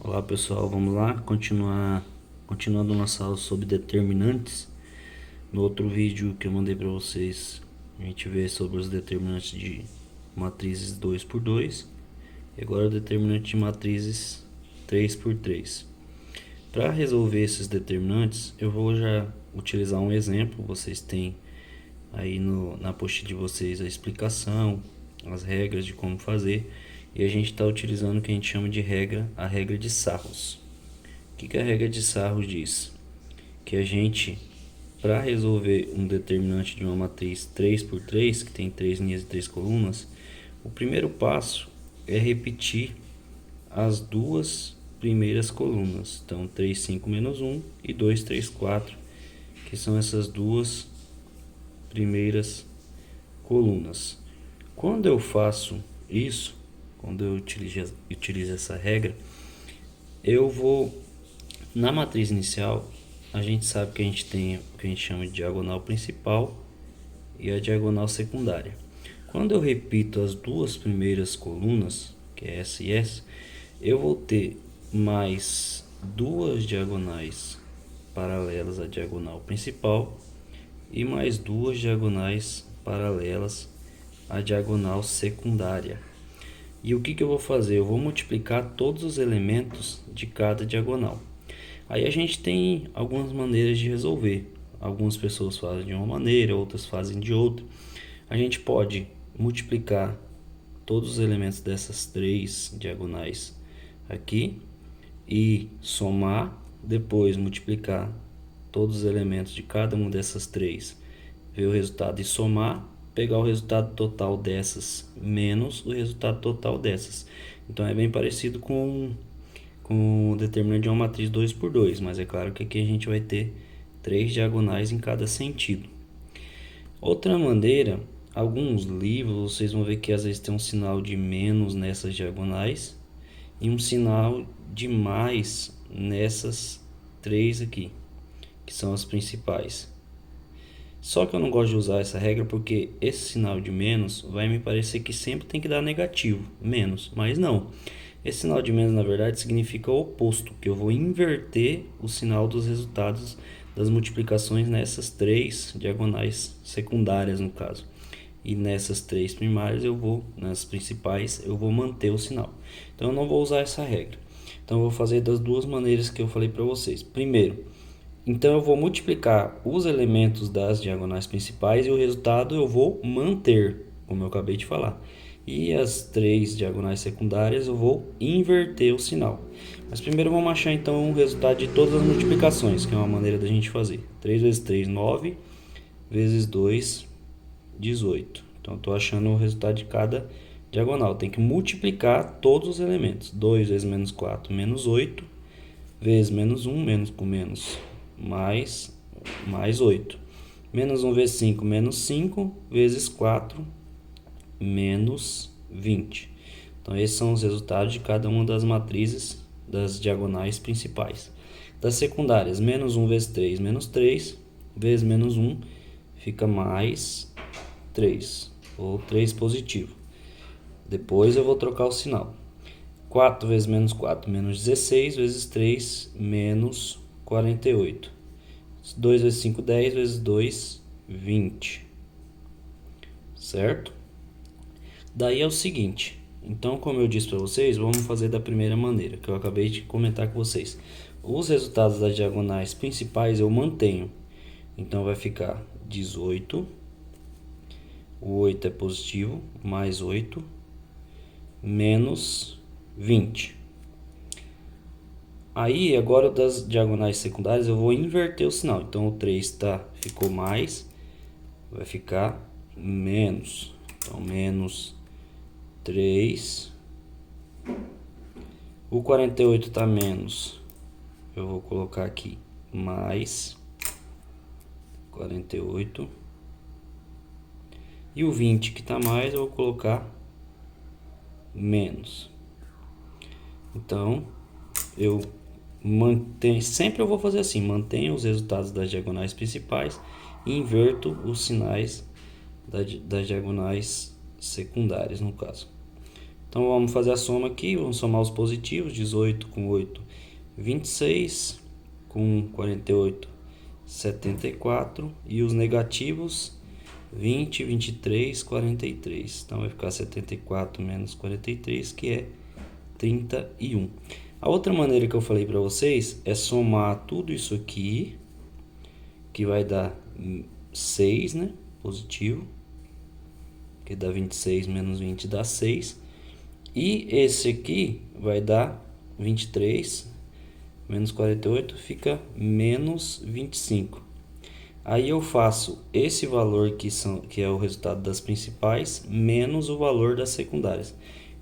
Olá pessoal, vamos lá continuando nossa aula sobre determinantes. No outro vídeo que eu mandei para vocês, a gente vê sobre os determinantes de matrizes 2 por 2 e agora o determinante de matrizes 3 por 3. Para resolver esses determinantes, eu vou já utilizar um exemplo. Vocês têm aí na apostila de vocês a explicação, as regras de como fazer, e a gente está utilizando o que a gente chama de a regra de Sarros. O que a regra de Sarros diz? Que a gente, para resolver um determinante de uma matriz 3 por 3 que tem 3 linhas e 3 colunas, o primeiro passo é repetir as duas primeiras colunas. Então, 3, 5, menos 1 e 2, 3, 4, que são essas duas primeiras colunas. Quando eu faço isso, quando eu utilizo essa regra, eu vou na matriz inicial. A gente sabe que a gente tem o que a gente chama de diagonal principal e a diagonal secundária. Quando eu repito as duas primeiras colunas, que é essa e essa, eu vou ter mais duas diagonais paralelas à diagonal principal e mais duas diagonais paralelas à diagonal secundária. E o que eu vou fazer? Eu vou multiplicar todos os elementos de cada diagonal. Aí a gente tem algumas maneiras de resolver. Algumas pessoas fazem de uma maneira, outras fazem de outra. A gente pode multiplicar todos os elementos dessas três diagonais aqui e somar, depois multiplicar todos os elementos de cada uma dessas três, ver o resultado e somar, pegar o resultado total dessas menos o resultado total dessas. Então é bem parecido com o determinante de uma matriz 2 por 2, mas é claro que aqui a gente vai ter três diagonais em cada sentido. Outra maneira, alguns livros vocês vão ver que às vezes tem um sinal de menos nessas diagonais e um sinal de mais nessas três aqui, que são as principais. Só que eu não gosto de usar essa regra porque esse sinal de menos vai me parecer que sempre tem que dar negativo, menos, mas não. Esse sinal de menos na verdade significa o oposto, que eu vou inverter o sinal dos resultados das multiplicações nessas três diagonais secundárias no caso. E nessas três primárias nas principais eu vou manter o sinal. Então eu não vou usar essa regra. Então eu vou fazer das duas maneiras que eu falei para vocês. Primeiro, então eu vou multiplicar os elementos das diagonais principais e o resultado eu vou manter, como eu acabei de falar. E as três diagonais secundárias eu vou inverter o sinal. Mas primeiro vamos achar então o resultado de todas as multiplicações, que é uma maneira da gente fazer. 3 vezes 3, 9, vezes 2, 18. Então estou achando o resultado de cada diagonal. Tem que multiplicar todos os elementos. 2 vezes menos 4, menos 8, vezes menos 1, menos com menos, mais 8. Menos 1 vezes 5, menos 5, vezes 4, menos 20. Então esses são os resultados de cada uma das matrizes das diagonais principais. Das secundárias, menos 1 vezes 3, menos 3, vezes menos 1, fica mais 3, ou 3 positivo. Depois eu vou trocar o sinal. 4 vezes menos 4, menos 16, vezes 3, menos 48. 2 vezes 5, 10, vezes 2, 20. Certo? Daí é o seguinte, então como eu disse para vocês, vamos fazer da primeira maneira, que eu acabei de comentar com vocês. Os resultados das diagonais principais eu mantenho. Então vai ficar 18, o 8 é positivo, mais 8, menos 20. Aí agora das diagonais secundárias eu vou inverter o sinal. Então o 3 ficou mais, vai ficar menos. Então menos 3. O 48 está menos, eu vou colocar aqui mais 48. E o 20 que está mais, eu vou colocar menos. Então eu mantenho, sempre eu vou fazer assim, mantenho os resultados das diagonais principais e inverto os sinais das diagonais secundárias no caso. Então vamos fazer a soma aqui, vamos somar os positivos, 18 com 8, 26, com 48, 74, e os negativos, 20, 23, 43. Então vai ficar 74 menos 43, que é 31. A outra maneira que eu falei para vocês é somar tudo isso aqui, que vai dar 6, né? Positivo, que dá 26 menos 20 dá 6. E esse aqui vai dar 23 menos 48, fica menos 25. Aí eu faço esse valor que é o resultado das principais menos o valor das secundárias.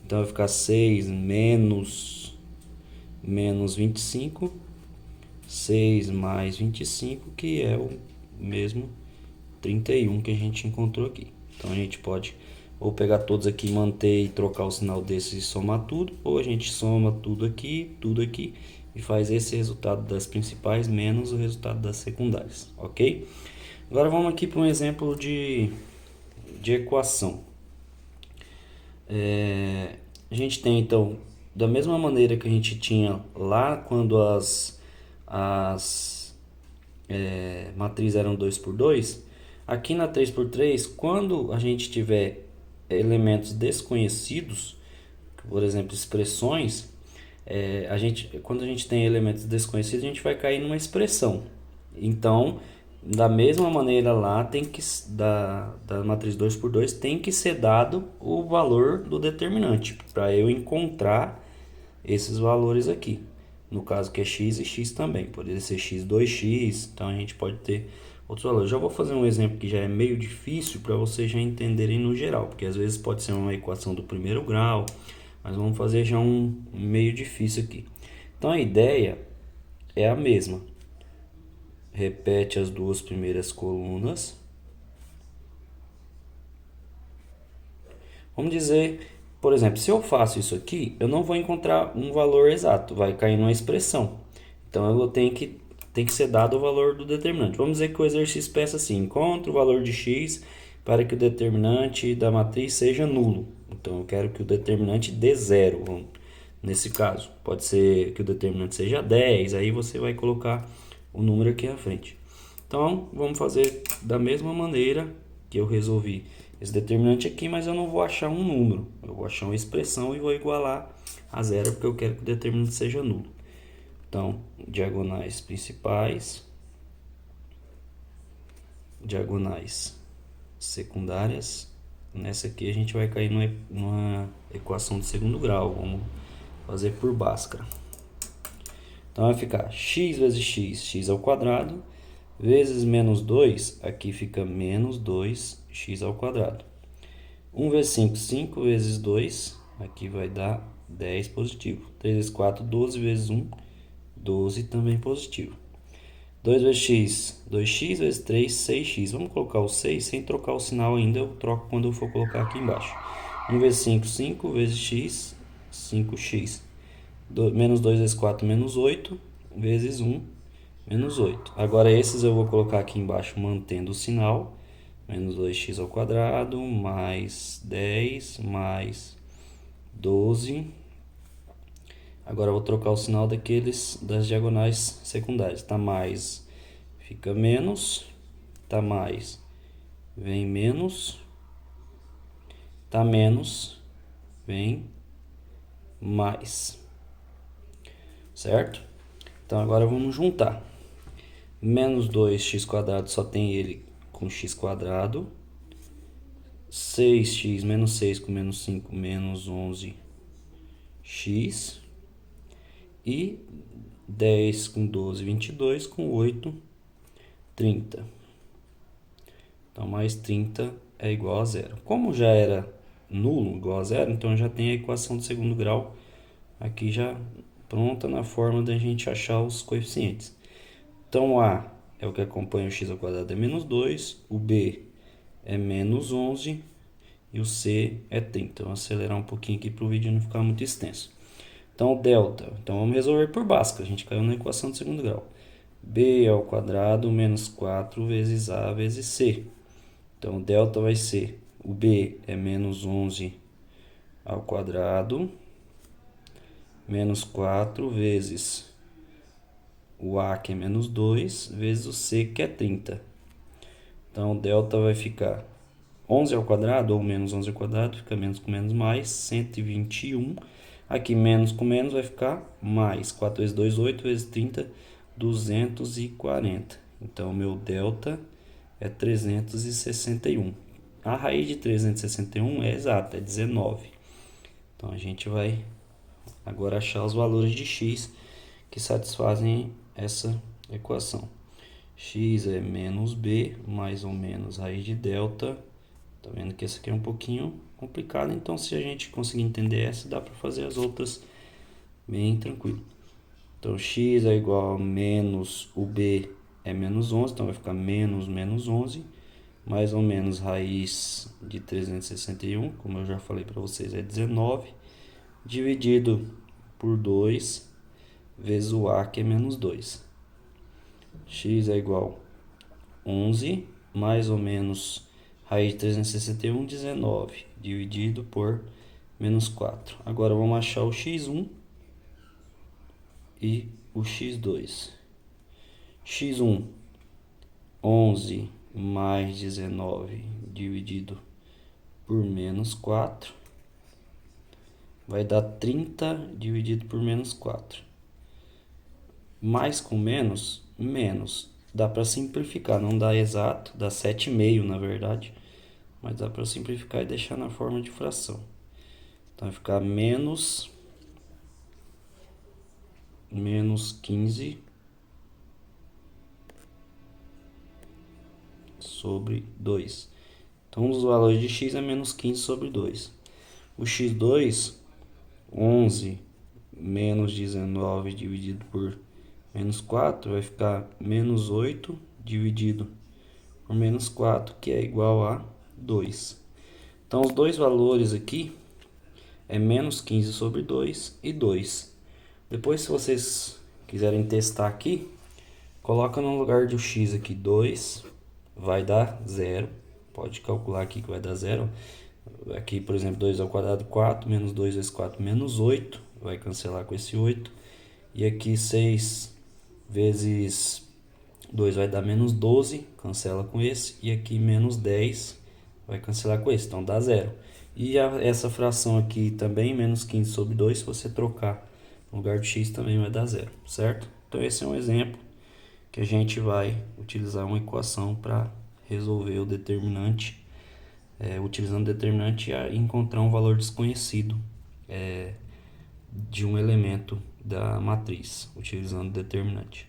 Então vai ficar 6 menos 25, 6 mais 25, que é o mesmo 31 que a gente encontrou aqui. Então a gente pode ou pegar todos aqui, manter e trocar o sinal desses e somar tudo, ou a gente soma tudo aqui e faz esse resultado das principais menos o resultado das secundárias, ok? Agora vamos aqui para um exemplo de equação. A gente tem então, da mesma maneira que a gente tinha lá quando as matrizes eram 2 por 2, aqui na 3 por 3, quando a gente tiver elementos desconhecidos, por exemplo, expressões, quando a gente tem elementos desconhecidos, a gente vai cair numa expressão. Então, da mesma maneira lá, da matriz 2 por 2 tem que ser dado o valor do determinante, para eu encontrar esses valores aqui. No caso que é x e x também, poderia ser x, 2x, então a gente pode ter outros valores. Já vou fazer um exemplo que já é meio difícil para vocês já entenderem no geral, porque às vezes pode ser uma equação do primeiro grau, mas vamos fazer já um meio difícil aqui. Então a ideia é a mesma. Repete as duas primeiras colunas. Vamos dizer, por exemplo, se eu faço isso aqui, eu não vou encontrar um valor exato, vai cair numa expressão. Então eu tenho que ser dado o valor do determinante. Vamos dizer que o exercício peça assim: encontre o valor de x para que o determinante da matriz seja nulo. Então eu quero que o determinante dê zero. Nesse caso, pode ser que o determinante seja 10, aí você vai colocar o número aqui à frente. Então vamos fazer da mesma maneira que eu resolvi esse determinante aqui, mas eu não vou achar um número, eu vou achar uma expressão e vou igualar a zero, porque eu quero que o determinante seja nulo. Então, diagonais principais, diagonais secundárias. Nessa aqui a gente vai cair numa equação de segundo grau, vamos fazer por Bhaskara. Então vai ficar x vezes x, x ao quadrado, vezes menos 2, aqui fica menos 2x ao quadrado. 1 vezes 5, 5 vezes 2, aqui vai dar 10 positivo. 3 vezes 4, 12 vezes 1, 12 também positivo. 2 vezes x, 2x vezes 3, 6x. Vamos colocar o 6 sem trocar o sinal ainda, eu troco quando eu for colocar aqui embaixo. 1 vezes 5, 5 vezes x, 5x. Menos 2 vezes 4, menos 8, vezes 1, menos 8. Agora esses eu vou colocar aqui embaixo mantendo o sinal. Menos 2x ao quadrado, mais 10, mais 12. Agora eu vou trocar o sinal das diagonais secundárias. Tá mais, fica menos. Tá mais, vem menos. Tá menos, vem mais. Certo? Então agora vamos juntar. Menos 2x quadrado só tem ele com x quadrado. 6x menos 6 com menos 5, menos 11x. E 10 com 12, 22, com 8, 30. Então, mais 30 é igual a zero. Como já era nulo, igual a zero, então já tem a equação de segundo grau aqui já pronta na forma da gente achar os coeficientes. Então, o A é o que acompanha o x ao quadrado, é menos 2, o B é menos 11 e o C é 30. Então, vou acelerar um pouquinho aqui para o vídeo não ficar muito extenso. Então, o delta, então vamos resolver por Bhaskara, a gente caiu na equação de segundo grau. B ao quadrado menos 4 vezes A vezes C. Então, o delta vai ser, o B é menos 11 ao quadrado menos 4 vezes o A, que é menos 2, vezes o C, que é 30. Então, o delta vai ficar 11 ao quadrado, ou menos 11 ao quadrado, fica menos com menos mais, 121. Aqui, menos com menos, vai ficar mais. 4 vezes 2, 8, vezes 30, 240. Então, meu delta é 361. A raiz de 361 é exata, é 19. Então, a gente vai agora achar os valores de x que satisfazem essa equação. X é menos b, mais ou menos raiz de delta. Tá vendo que essa aqui é um pouquinho complicada, então se a gente conseguir entender essa, dá para fazer as outras bem tranquilo. Então, x é igual a menos o b é menos 11, então vai ficar menos menos 11, mais ou menos raiz de 361, como eu já falei para vocês, é 19, dividido por 2, vezes o a, que é menos 2. X é igual a 11, mais ou menos raiz de 361, 19, dividido por menos 4. Agora vamos achar o x1 e o x2. x1, 11 mais 19 dividido por menos 4 vai dar 30 dividido por menos 4. Mais com menos, menos. Dá para simplificar, não dá exato, dá 7,5 na verdade, mas dá para simplificar e deixar na forma de fração. Então vai ficar menos 15 sobre 2. Então os valores de x é menos 15 sobre 2. O x2, 11 menos 19 dividido por menos 4 vai ficar menos 8 dividido por menos 4, que é igual a 2. Então os dois valores aqui é menos 15 sobre 2 e 2. Depois, se vocês quiserem testar aqui, coloca no lugar do x aqui 2, vai dar 0. Pode calcular aqui que vai dar 0. Aqui, por exemplo, 2 ao quadrado, 4, menos 2 vezes 4, menos 8. Vai cancelar com esse 8. E aqui 6 vezes 2 vai dar menos 12, cancela com esse. E aqui menos 10 vai cancelar com esse, então dá 0. E essa fração aqui também, menos 15 sobre 2, se você trocar no lugar de x também vai dar 0, certo? Então esse é um exemplo que a gente vai utilizar uma equação para resolver o determinante, utilizando o determinante e encontrar um valor desconhecido de um elemento da matriz, utilizando o determinante.